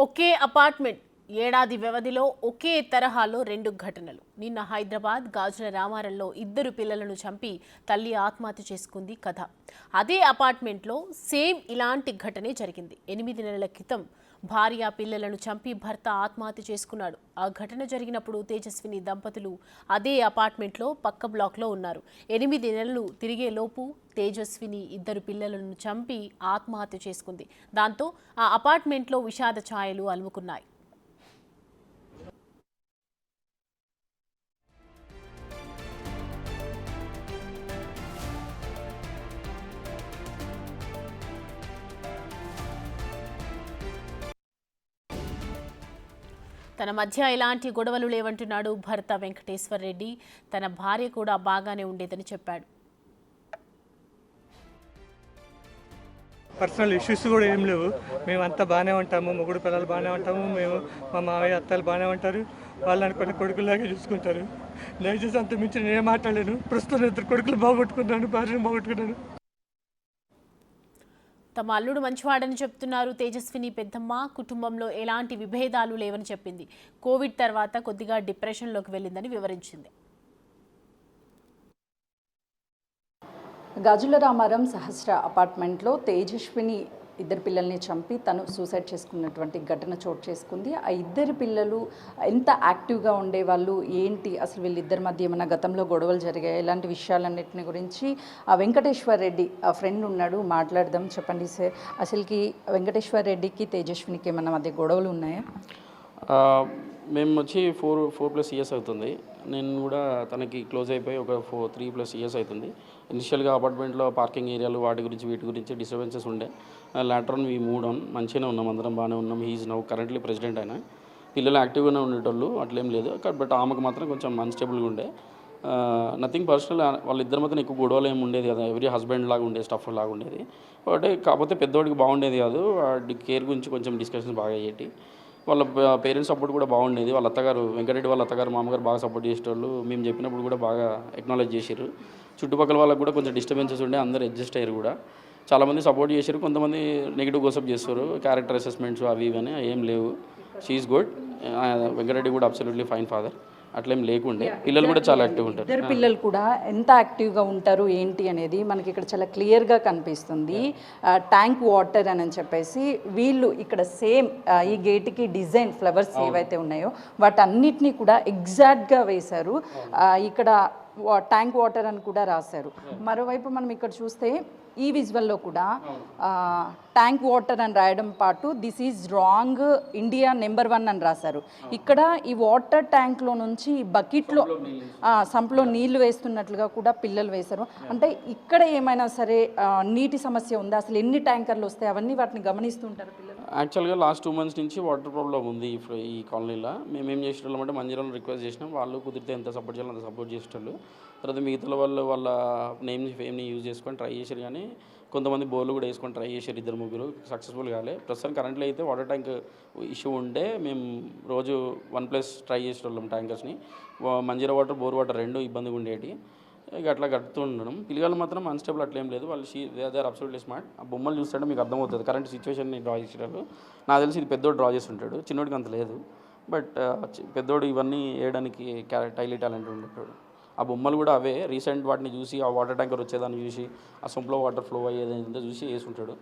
ఒకే apartment ఏడాది వ్యవధిలో ఒకే తరహాలో 2 ఘటనలు. నిన్న హైదరాబాద్ గాజుల రామారంలో 2 పిల్లలను చంపి తల్లి ఆత్మహత్య చేసుకుంది కథ. అదే అపార్ట్మెంట్లో సేమ్ ఇలాంటి ఘటనే జరిగింది. 8 నెలల క్రితం భార్య పిల్లలను చంపి భర్త ఆత్మహత్య చేసుకున్నాడు. ఆ ఘటన జరిగినప్పుడు తేజస్విని దంపతులు అదే అపార్ట్మెంట్లో పక్క బ్లాక్లో ఉన్నారు. 8 నెలలు తిరిగేలోపు తేజస్విని 2 పిల్లలను చంపి ఆత్మహత్య చేసుకుంది. దాంతో ఆ అపార్ట్మెంట్లో విషాద ఛాయలు అలుముకున్నాయి. తన మధ్య ఎలాంటి గొడవలు లేవంటున్నాడు భర్త వెంకటేశ్వర్ రెడ్డి. తన భార్య కూడా బాగానే ఉండేదని చెప్పాడు. పర్సనల్ ఇష్యూస్ కూడా ఏం లేవు. మేమంతా బాగానే ఉంటాము, మొగుడు పిల్లలు బాగానే ఉంటాము, మేము మా మావయ్య అత్తలు బాగానే ఉంటారు. వాళ్ళు అనుకున్న కొడుకులాగే చూసుకుంటారు. దయచేసి అంత మించి నేనే మాట్లాడలేను. ప్రస్తుతం 2 కొడుకులు బాగొట్టుకున్నాను, భార్యను బాగొట్టుకున్నాను. తమ అల్లుడు మంచివాడని చెప్తున్నారు తేజస్విని పెద్దమ్మ. కుటుంబంలో ఎలాంటి విభేదాలు లేవని చెప్పింది. కోవిడ్ తర్వాత కొద్దిగా డిప్రెషన్లోకి వెళ్ళిందని వివరించింది. గాజుల రామారం సహస్ర అపార్ట్మెంట్లో తేజస్విని 2 పిల్లల్ని చంపి తను సూసైడ్ చేసుకున్నటువంటి ఘటన చోటు చేసుకుంది. ఆ 2 పిల్లలు ఎంత యాక్టివ్గా ఉండేవాళ్ళు, ఏంటి అసలు వీళ్ళిద్దరి మధ్య ఏమైనా గతంలో గొడవలు జరిగాయి, ఇలాంటి విషయాలన్నింటిని గురించి ఆ వెంకటేశ్వర్ రెడ్డి ఆ ఫ్రెండ్ ఉన్నాడు, మాట్లాడదాం. చెప్పండి సార్, అసలుకి వెంకటేశ్వర్ రెడ్డికి తేజస్వినికి ఏమైనా మధ్య గొడవలు ఉన్నాయా? మేము వచ్చి 4+ ఇయర్స్ అవుతుంది. నేను కూడా తనకి క్లోజ్ అయిపోయి ఒక 3+ ఇయర్స్ అవుతుంది. ఇనిషియల్గా అపార్ట్మెంట్లో పార్కింగ్ ఏరియాలు వీటి గురించి డిస్టర్బెన్సెస్ ఉండే. Later on we moved on. మంచిగానే ఉన్నాం, అందరం బాగానే ఉన్నాం. He's now currently president. అయినా పిల్లలు యాక్టివ్గానే ఉండేటోళ్ళు, అట్లేం లేదు. బట్ ఆమెకు మాత్రం కొంచెం అన్స్టేబుల్గా ఉండే. Nothing personal. వాళ్ళిద్దరి మధ్యన ఎక్కువ గొడవలు ఏమి ఉండేది కదా, ఎవరీ హస్బెండ్ లాగా ఉండేది, స్టఫ్ లాగా ఉండేది. బట్ కాకపోతే పెద్దవాడికి బాగుండేది కాదు. కేర్ గురించి కొంచెం డిస్కషన్స్ బాగా అయ్యేటి. వాళ్ళ పేరెంట్స్ సపోర్ట్ కూడా బాగుండేది. వాళ్ళ అత్తగారు వెంకటరెడ్డి వాళ్ళ అత్తగారు మామగారు బాగా సపోర్ట్ చేసేటోళ్ళు. మేము చెప్పినప్పుడు కూడా బాగా ఎక్నాలెడ్జ్ చేశారు. చుట్టుపక్కల వాళ్ళకు కూడా కొంచెం డిస్టర్బెన్సెస్ ఉండే, అందరూ అడ్జస్ట్ అయ్యారు కూడా. చాలామంది సపోర్ట్ చేశారు, కొంతమంది నెగిటివ్ గోసప్ చేస్తారు. క్యారెక్టర్ అసెస్మెంట్స్ అవి ఇవన్నీ ఏం లేవు. She is good. వెంకటరెడ్డి కూడా అబ్సల్యూట్లీ ఫైన్ ఫాదర్. అట్లేం లేకుండే. పిల్లలు కూడా చాలా యాక్టివ్ ఉంటారు. 2 పిల్లలు కూడా ఎంత యాక్టివ్గా ఉంటారు ఏంటి అనేది మనకి ఇక్కడ చాలా క్లియర్గా కనిపిస్తుంది. ట్యాంక్ వాటర్ అని చెప్పేసి వీళ్ళు ఇక్కడ సేమ్ ఈ గేట్కి డిజైన్ ఫ్లవర్స్ ఏవైతే ఉన్నాయో వాటన్నిటినీ కూడా ఎగ్జాక్ట్గా వేశారు. ఇక్కడ ట్యాంక్ వాటర్ అని కూడా రాశారు. మరోవైపు మనం ఇక్కడ చూస్తే ఈ విజువల్లో కూడా ట్యాంక్ వాటర్ అని రాయడం పాటు this is wrong, India number 1 అని రాశారు. ఇక్కడ ఈ వాటర్ ట్యాంక్లో నుంచి ఈ బకెట్లో సంపులో నీళ్లు వేస్తున్నట్లుగా కూడా పిల్లలు వేశారు. అంటే ఇక్కడ ఏమైనా సరే నీటి సమస్య ఉందా, అసలు ఎన్ని ట్యాంకర్లు వస్తాయి, అవన్నీ వాటిని గమనిస్తుంటారు పిల్లలు. యాక్చువల్గా లాస్ట్ 2 months నుంచి వాటర్ ప్రాబ్లం ఉంది ఈ కాలనీలో. మేము ఏం చేసేటోళ్ళం అంటే మంజీరాలను రిక్వెస్ట్ చేసినాం. వాళ్ళు కుదిరితే ఎంత సపోర్ట్ చేయాలో అంత సపోర్ట్ చేసేటోళ్ళు. తర్వాత మిగతా వాళ్ళు వాళ్ళ నేమ్ని ఫేమ్ని యూజ్ చేసుకొని ట్రై చేశారు. కానీ కొంతమంది బోర్లు కూడా వేసుకొని ట్రై చేశారు. 2-3 సక్సెస్ఫుల్ కాలే. ప్రస్తుతం కరెంట్లో అయితే వాటర్ ట్యాంక్ ఇష్యూ ఉండే మేము రోజు 1+ ట్రై చేసేటోళ్ళం ట్యాంకర్స్ని. మంజీరా వాటర్, బోర్ వాటర్ 2 ఇబ్బందిగా ఉండేవి. ఇక అట్లా కడుతూ ఉండడం. పిల్లలు మాత్రం అన్స్టేబుల్ అట్లేం లేదు. వాళ్ళు దే ఆర్ అబ్సల్యూట్లీ స్మార్ట్. ఆ బొమ్మలు చూస్తుంటే మీకు అర్థమవుతుంది కరెంట్ సిచ్యువేషన్ని డ్రా చేసేటప్పుడు. నాకు తెలిసి ఇది పెద్దోడు డ్రా చేస్తుంటాడు, చిన్నోడికి అంత లేదు. బట్ పెద్దోడు ఇవన్నీ వేయడానికి హైలీ టాలెంట్ ఉండేటాడు. ఆ బొమ్మలు కూడా అవే రీసెంట్ వాటిని చూసి, ఆ వాటర్ ట్యాంకర్ వచ్చేదాన్ని చూసి, ఆ సొంపులో వాటర్ ఫ్లో అయ్యేదంతా చూసి వేసుకుంటాడు.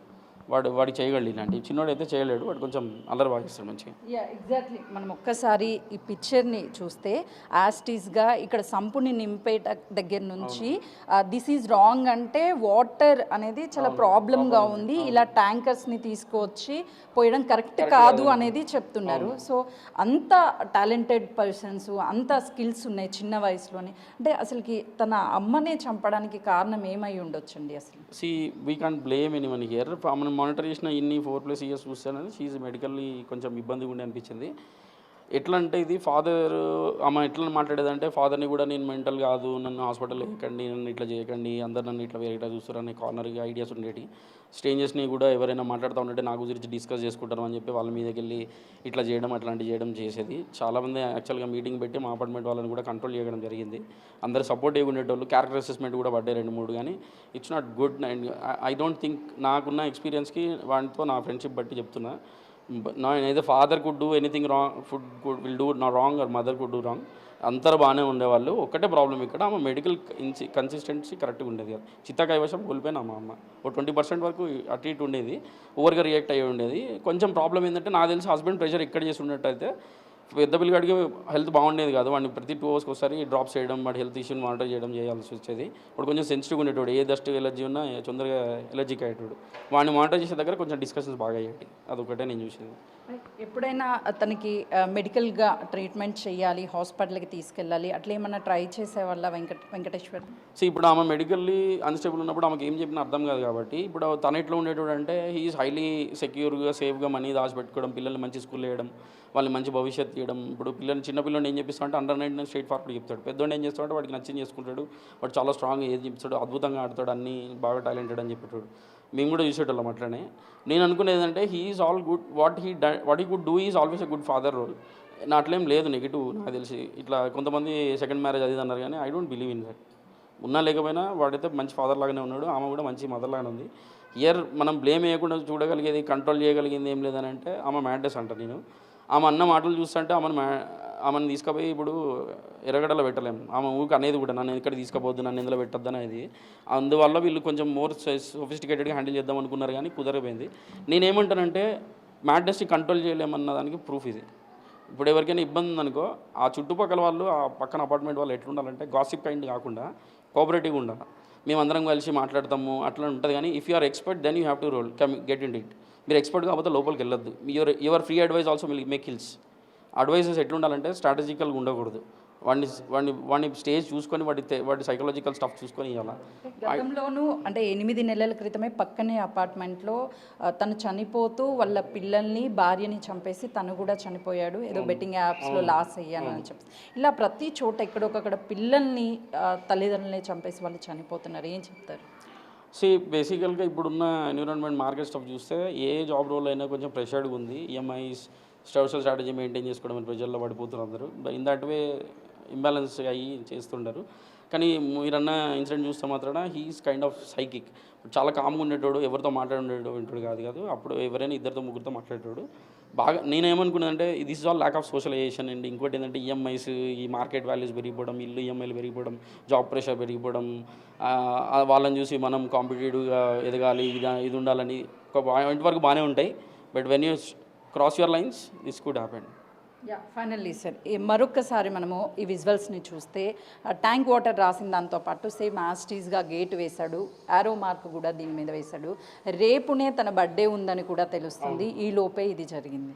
వాడు చేయగలడు. ఇలాంటి చిన్నోడు అయితే చేయలేడు. వాడు కొంచెం అల్లరి బాగా చేస్తాడు మంచిగా. ఎగ్జాక్ట్లీ. మనం ఒక్కసారి ఈ పిక్చర్ని చూస్తే యాస్టీస్గా ఇక్కడ సంపుని నింపే దగ్గర నుంచి దిస్ ఈజ్ రాంగ్ అంటే వాటర్ అనేది చాలా ప్రాబ్లంగా ఉంది, ఇలా ట్యాంకర్స్ని తీసుకువచ్చి పోయడం కరెక్ట్ కాదు అనేది చెప్తున్నారు. సో అంత టాలెంటెడ్ పర్సన్స్, అంత స్కిల్స్ ఉన్నాయి చిన్న వయసులోనే. అంటే అసలుకి తన అమ్మనే చంపడానికి కారణం ఏమై ఉండొచ్చండి అసలు? We can't blame anyone here. మనం మానిటర్ చేసిన ఇన్ని 4+ ఇయర్స్ చూస్తానని షీఈ్ మెడికల్లీ కొంచెం ఇబ్బందిగా ఉండి అనిపించింది. ఎట్లా అంటే ఇది ఫాదర్ ఆమె ఎట్లా మాట్లాడేదంటే, ఫాదర్ని కూడా నేను మెంటల్ కాదు, నన్ను హాస్పిటల్ వేయకండి, నన్ను ఇట్లా చేయకండి, అందరు నన్ను ఇట్లా వేరే చూస్తారని కార్నర్గా ఐడియాస్ ఉండేవి. స్ట్రేంజర్స్ని కూడా ఎవరైనా మాట్లాడుతూ ఉంటే నాకు గురించి డిస్కస్ చేసుకుంటారు అని చెప్పి వాళ్ళ మీదకి వెళ్ళి ఇట్లా చేయడం, అట్లాంటివి చేయడం చేసేది. చాలామంది యాక్చువల్గా మీటింగ్ పెట్టి మా అపార్ట్మెంట్ వాళ్ళని కూడా కంట్రోల్ చేయడం జరిగింది. అందరు సపోర్టివ్గా ఉండేటోళ్ళు. క్యారెక్టర్ అసెస్మెంట్ కూడా పడ్డాయి 2-3. కానీ it's not good. And I don't think, నాకున్న ఎక్స్పీరియన్స్కి వాటితో నా ఫ్రెండ్షిప్ బట్టి చెప్తున్నా, ఏదో father could do anything wrong, food will do నా wrong or mother could do wrong, అందరూ బాగానే ఉండేవాళ్ళు. ఒక్కటే ప్రాబ్లం ఇక్కడ ఆమె మెడికల్ కన్సిస్టెన్సీ కరెక్ట్గా ఉండేది కదా. చిత్త కైవశం కోల్పోయినా మా అమ్మ ఒక 20% వరకు అటు ఇటు ఉండేది, ఓవర్గా రియాక్ట్ అయ్యి ఉండేది. కొంచెం ప్రాబ్లం ఏంటంటే నాకు తెలిసి హస్బెండ్ ప్రెషర్ ఇక్కడ చేసి ఉన్నట్టయితే పెద్ద పిల్లగాడికి హెల్త్ బాగుండేది కాదు. వాడిని ప్రతి 2 అవర్స్కి ఒకసారి డ్రాప్స్ చేయడం, వాడి హెల్త్ ఇష్యూని మానిటర్ చేయడం చేయాల్సి వచ్చేది. వాడు కొంచెం సెన్సిటివ్గా ఉండేటోడు, ఏ డస్ట్ ఎలర్జీ ఉన్నా తొందరగా ఎలర్జీకి అయ్యేటోడు. వాడిని మానిటర్ చేసే దగ్గర కొంచెం డిస్కషన్స్ బాగా అయ్యాయి. అదొకటే నేను చూసేది. ఎప్పుడైనా అతనికి మెడికల్గా ట్రీట్మెంట్ చేయాలి, హాస్పిటల్కి తీసుకెళ్ళాలి, అట్లా ఏమన్నా ట్రై చేసేవాళ్ళ వెంకటేశ్వర్? సో ఇప్పుడు ఆమె మెడికల్లీ అన్స్టేబుల్ ఉన్నప్పుడు ఆమెకి ఏం చెప్పినా అర్థం కాదు కాబట్టి, ఇప్పుడు తన ఎట్లా ఉండేటోడు అంటే హీఈస్ హైలీ సెక్యూర్గా సేఫ్గా మనీ దాచిపెట్టుకోవడం, పిల్లల్ని మంచి స్కూల్లో వేయడం, వాళ్ళని మంచి భవిష్యత్తు ఇవ్వడం. ఇప్పుడు చిన్న పిల్లల్ని ఏం చెప్పిస్తామంటే అండర్ 19 స్ట్రైట్ ఫార్వర్డ్ చెప్తాడు. పెద్దోడు ఏం చేస్తాడంటే వాడికి నచ్చింది చేసుకుంటాడు, వాడు చాలా స్ట్రాంగ్ ఏది చెప్తాడు, అద్భుతంగా ఆడతాడు, అన్నీ బాగా టాలెంటెడ్ అని చెప్పేటాడు. మేము కూడా చూసేటోళ్ళం అట్లనే. నేను అనుకునేది అంటే he's all good, what he could do is always a good father role. నా అట్లేం లేదు నెగిటివ్ నాకు తెలిసి. ఇట్లా కొంతమంది సెకండ్ మ్యారేజ్ అది అన్నారు కానీ I don't believe in that. ఉన్నా లేకపోయినా వాడైతే మంచి ఫాదర్ లాగానే ఉన్నాడు, ఆమె కూడా మంచి మదర్ లాగానే ఉంది. మనం బ్లేమ్ వేయకుండా చూడగలిగేది, కంట్రోల్ చేయగలిగింది ఏం లేదని అంటే ఆమె మ్యాడ్నెస్ అంట. నేను ఆమె అన్న మాటలు చూస్తుంటే ఆమెను తీసుకుపోయి ఇప్పుడు ఎర్రగడ్డలో పెట్టలేము. ఆమె ఊరికి అనేది కూడా నన్ను ఎక్కడ తీసుకుపోద్దు, నన్ను ఎందులో పెట్టద్దు అనేది. అందువల్ల వీళ్ళు కొంచెం మోర్ సోఫిస్టికేటెడ్గా హ్యాండిల్ చేద్దాం అనుకున్నారు కానీ కుదరపోయింది. నేనేమంటానంటే మ్యాడ్నెస్ని కంట్రోల్ చేయలేమన్న దానికి ప్రూఫ్ ఇది. ఇప్పుడు ఎవరికైనా ఇబ్బంది ఉందనుకో, ఆ చుట్టుపక్కల వాళ్ళు, ఆ పక్కన అపార్ట్మెంట్ వాళ్ళు ఎట్లుండాలంటే గాసిప్ కైండ్ కాకుండా కోఆపరేటివ్గా ఉండాలి. మేమందరం కలిసి మాట్లాడతాము అట్లా ఉంటుంది. కానీ if you are expert then you have to roll get in it. మీరు ఎక్స్పర్ట్ కాకపోతే లోపలికి వెళ్ళొద్దు. Your free advice also will make hills. Advises ఎట్లుండాలంటే స్ట్రాటజికల్గా ఉండకూడదు. వాడిని స్టేజ్ చూసుకొని వాడి సైకలాజికల్ స్టఫ్ చూసుకొని ఇవ్వాలి. గతంలోనూ అంటే 8 నెలల క్రితమే పక్కనే అపార్ట్మెంట్లో తను చనిపోతూ వాళ్ళ పిల్లల్ని భార్యని చంపేసి తను కూడా చనిపోయాడు, ఏదో బెట్టింగ్ యాప్స్లో లాస్ అయ్యానని చెప్పి. ఇలా ప్రతి చోట ఎక్కడొకక్కడ పిల్లల్ని తల్లిదండ్రులని చంపేసి వాళ్ళు చనిపోతున్నారు. ఏం చెప్తారు? బేసికల్గా ఇప్పుడున్న ఎన్విరాన్మెంట్ మార్కెట్ స్టఫ్ చూస్తే ఏ జాబ్ రోల్ అయినా కొంచెం ప్రెషర్డ్గా ఉంది. ఈఎంఐస్, సోషల్ స్ట్రాటజీ మెయింటైన్ చేసుకోవడం ప్రెజర్లో పడిపోతున్నారు అందరూ. ఇన్ దట్ వే ఇంబ్యాలెన్స్ అయ్యి చేస్తుంటారు. కానీ మీరన్న ఇన్సిడెంట్ చూస్తే మాత్రాన హీఈస్ కైండ్ ఆఫ్ సైకిక్. చాలా కామ్గా ఉండేటోడు, ఎవరితో మాట్లాడేటోడు కాదు. అప్పుడు ఎవరైనా 2 3 మాట్లాడేటోడు బాగా. నేనేమనుకున్నానంటే this is all lack of socialization. And ఇంకోటి ఏంటంటే ఈఎంఐస్, ఈ మార్కెట్ వాల్యూస్ పెరిగిపోవడం, ఇల్లు ఈఎంఐలు పెరిగిపోవడం, జాబ్ ప్రెషర్ పెరిగిపోవడం, వాళ్ళని చూసి మనం కాంపిటేటివ్గా ఎదగాలి, ఇది ఉండాలని ఒక పాయింట్ వరకు బాగానే ఉంటాయి. But when you cross your lines this could happen. Finally sir, మరొక్కసారి మనము ఈ విజువల్స్ని చూస్తే ట్యాంక్ వాటర్ రాసిన దాంతోపాటు సేమ్ యాస్టీస్గా గేట్ వేశాడు, యారో మార్క్ కూడా దీని మీద వేశాడు. రేపునే తన బర్త్డే ఉందని కూడా తెలుస్తుంది. ఈ లోపే ఇది జరిగింది.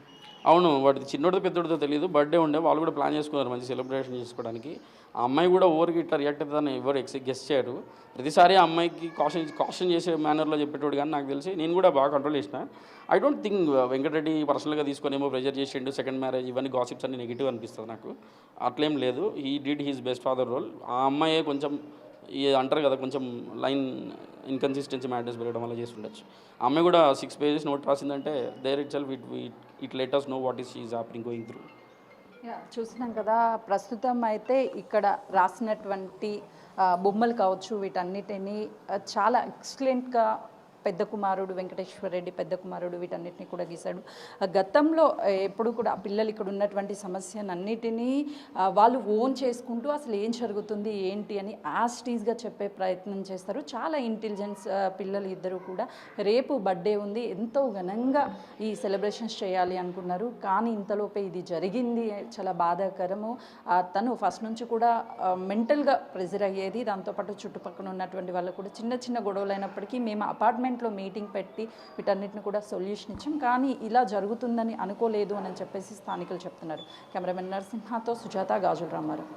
అవును, వాడికి చిన్నోడితో పెద్దోడితో తెలియదు, బర్త్డే ఉండే. వాళ్ళు కూడా ప్లాన్ చేసుకున్నారు మంచి సెలబ్రేషన్ చేసుకోవడానికి. ఆ అమ్మాయి కూడా ఓవర్కి ఇట్లా రియాక్ట్ అవుతుందని ఎవరు గెస్ చేయరు. ప్రతిసారి ఆ అమ్మాయికి కాషన్ చేసే మేనర్లో చెప్పేటోడు. కానీ నాకు తెలిసి నేను కూడా బాగా కంట్రోల్ చేసిన. ఐ డోంట్ థింక్ వెంకటరెడ్డి పర్సనల్గా తీసుకొని ఏమో ప్రెజర్ చేసిండు, సెకండ్ మ్యారేజ్, ఇవన్నీ గాసిప్స్ అన్ని నెగిటివ్ అనిపిస్తుంది నాకు. అట్లేం లేదు. He did his best father role. ఆ అమ్మాయే కొంచెం అంటారు కదా, కొంచెం లైన్ ఇన్కన్సిస్టెన్సీ మ్యాటర్స్ పెరగడం వల్ల చేసి ఉండొచ్చు. ఆ అమ్మాయి కూడా 6 pages నోట్ రాసిందంటే there it self it let us know what is she is happening going through. చూసినాం కదా, ప్రస్తుతం అయితే ఇక్కడ రాసినటువంటి బొమ్మలు కావచ్చు, వీటన్నిటిని చాలా ఎక్సలెంట్గా పెద్ద కుమారుడు వెంకటేశ్వర రెడ్డి, పెద్ద కుమారుడు వీటన్నిటిని కూడా గీశాడు. గతంలో ఎప్పుడు కూడా పిల్లలు ఇక్కడ ఉన్నటువంటి సమస్యనన్నిటినీ వాళ్ళు ఓన్ చేసుకుంటూ అసలు ఏం జరుగుతుంది ఏంటి అని యాస్టీస్గా చెప్పే ప్రయత్నం చేస్తారు. చాలా ఇంటెలిజెన్స్ పిల్లలు ఇద్దరు కూడా. రేపు బర్త్డే ఉంది, ఎంతో ఘనంగా ఈ సెలబ్రేషన్స్ చేయాలి అనుకున్నారు. కానీ ఇంతలోపే ఇది జరిగింది. చాలా బాధాకరము. తను ఫస్ట్ నుంచి కూడా మెంటల్గా ప్రెజర్ అయ్యేది. దాంతోపాటు చుట్టుపక్కల ఉన్నటువంటి వాళ్ళు కూడా చిన్న చిన్న గొడవలు అయినప్పటికీ మేము అపార్ట్మెంట్లో మీటింగ్ పెట్టి వీటన్నిటిని కూడా సొల్యూషన్ ఇచ్చాం, కానీ ఇలా జరుగుతుందని అనుకోలేదు అని చెప్పేసి స్థానికులు చెప్తున్నారు. కెమెరామెన్ నరసింహతో సుజాత, గాజుల రామారావు.